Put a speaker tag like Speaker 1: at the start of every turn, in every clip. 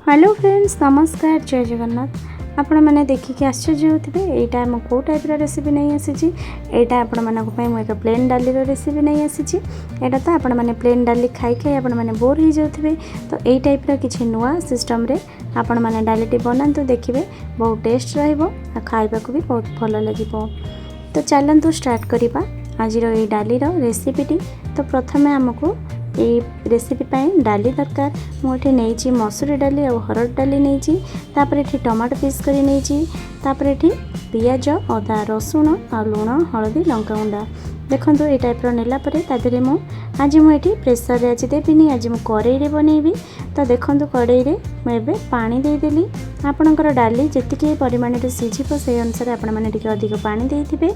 Speaker 1: Hello friends, नमस्कार, जय जगन्नाथ। आपण मैंने देखिए आश्चर्य होते यहाँ आम कौ टाइप रेसिपी नहीं आसी। यहाँ आपण मैं एक प्लेन डाली रेसिपी नहीं आसी। यहाँ तो आपण मैंने प्लेन डाली खाई खाई आपण मैंने बोर हो जाते, तो यही टाइप किसी नुआ सिस्टम रे आपण मैंने डालीटी बनातु, देखिए बहुत टेस्ट खाइबा भी बहुत भल लगे। तो चलतु स्टार्ट करवा आज डाली रेसिपीटी। तो प्रथमे आमको ये रेसिपी डाली दरकार। मुझे नहीं मसूरी डाली और हरड़ डाली नहीं, ये टमाटो पीस कर नहीं, पियाज अदा रसुण आ लुण हलदी लंका गुंडा देखो ये टाइप नेला तादेह आज मुझे प्रेसर रे आज देविनी, आज मुझे कड़ई बनैबी। तो देखो कड़ई मुझे पानी देदेली। आपणकर डाली जी परिमाण सीझिब से अनुसार आपण मैंने अधिक पानी देते।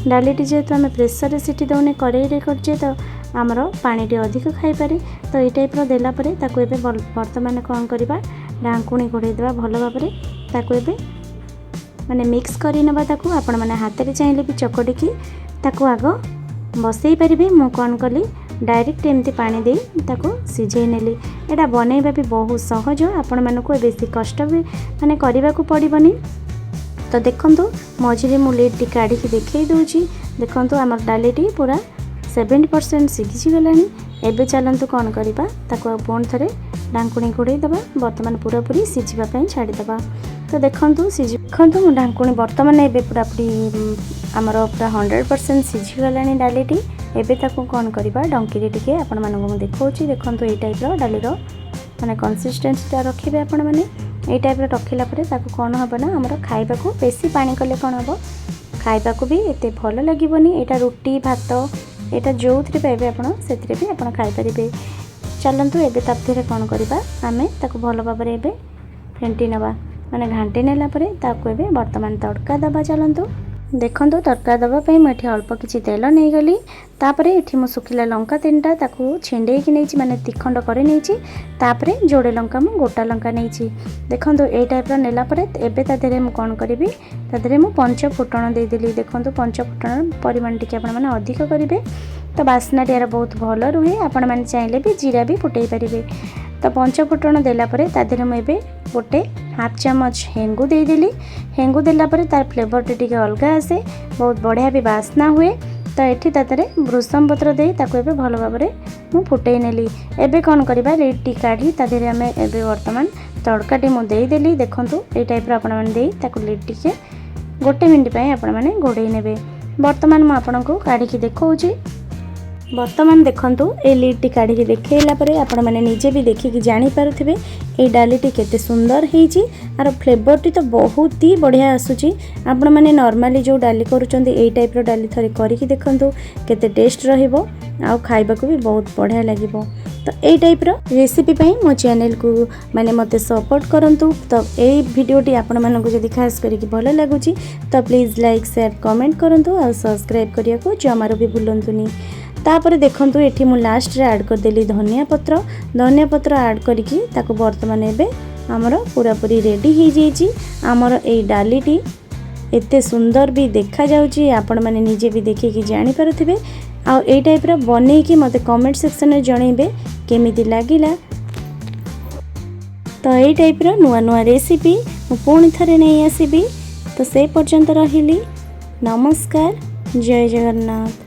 Speaker 1: डालीटी जेहेतु आम प्रेसर रे सीटी दौने कड़ई करछे, तो आमर पानी अधिक खाईपे। तो ये टाइप देलापर बर्तमान कौन करवा ढाकुणी घोड़ेदेवा भल भाव में माने मिक्स करनवा। आपण मैंने हाथ में चाहिए भी चकटिकी आग बसई पारे। मु कौन कली डायरेक्ट एमती पानी दे सीझे नेली। यहाँ बनैबा भी बहुत सहज, आपण मानक बेसी कष्ट भी माने करने को पड़बनी। तो देखो मझे मु लिड काढ़ी देखई दूची। देखो आम डालीटी पूरा 70% सीखी गला। एबे चलतु कौन करवा पुणी थे ढाकुणी घोड़े दबा, बर्तमान पूरा पूरी सीझापी छाड़ीदबा। तो देखो देखो ढाकुणी बर्तमान ए पूरापूरी आमर पूरा 100% सीझी गला डालीटी। एबे कौन करवा डंकी टी आपण मानक देखा। देखो ये टाइप डालीर माने कंसिस्टेंसी रखिए। आपण मैंने ये टाइप रखिला कौन हम ना आमर खाइबा को बेसी पानी कले कौन हम खाइबा को भी एत भल लगे। यहाँ रुटी भात यहाँ जो थी पाइबे आप भी आप खाईपारे। चलतु एबे तापर कौन करवा आम भल भाव में फेंटी नवा माने घाटी नेलापर बर्तमान तड़का दबा। चलतु देखो तड़का दवाई मुझे अल्प किसी तेल नहीं गली। तापर ये मु सुखिला लंका 3टा छिंडे नहीं माने तीखंड कर नहीं, जोड़े लंका मु गोटा लंका नहीं। देखो ये टाइप नेलापर एबे तादेह मु कौन करी तादेह मु पंच फुटण देदेली। देखो पंच फुटण परिमाण टी आप अधिक करेंगे, तो बास्ना यार बहुत भल रुहे। आपण मैंने चाहिए भी जीरा भी फुटई पारे। तो पंच फुटण देलापर तादेह मुझे गोटे हाफ चामच हेंगू देदेली। हेंगू देलापर तार फ्लेवर टी अलग आसे, बहुत बढ़िया भी बास्ना हुए। तो ये तादे भृषम पत्र दे भल भाव में मुझे फुटई नेली। एबे कौन करवा लिड टी काढ़ी तादेह आम एबे वर्तमान तड़काटी मुदेदेली। देखो ये टाइप लिड टी गोटे मिनिट आपण मैंने घोड़े ने। बर्तमान मुझे काढ़ी देखा। बर्तमान देखु ये लिड काढ़ी देखला आपण मैंने निजे भी देखिकी जानीपारे ये डालीटी केते सुंदर होती। आर फ्लेवरटी तो बहुत ही बढ़िया आसूची। आपण मैंने नॉर्मली जो डाली करुँच यही टाइप डाली थोड़े करके देखु केते टेस्ट रहिबो, आउ खाइबा को भी बहुत बढ़िया लगे। तो यही टाइप रेसिपी मो चैनल को मैंने मते सपोर्ट करंतु। तो यही वीडियोटी आपण मानक जदि खास करके भल लगुच तो प्लीज़ लाइक शेयर कमेंट करंतु और सब्सक्राइब करिया को जमार भी भूलंतुनी। तापर देखो ये मु लास्ट रे ऐड करदेली धनिया पत्र ऐड करके बर्तमान एबे आमर पूरा पूरी रेडी हो जाइए। आमर ए डालीटी एते सुंदर भी देखा जाउची, आपण माने निजे भी देखिकी जानी पारुथिबे। आ ए टाइप रो बनेकी मते कमेंट सेक्शन में जणैबे केमिति लागिला। तो ए टाइप रो नुआ नुआ रेसिपी मु पुणी थरे नहीं आसीबी। तो से पर्यंत रहिली। नमस्कार, जय जगन्नाथ।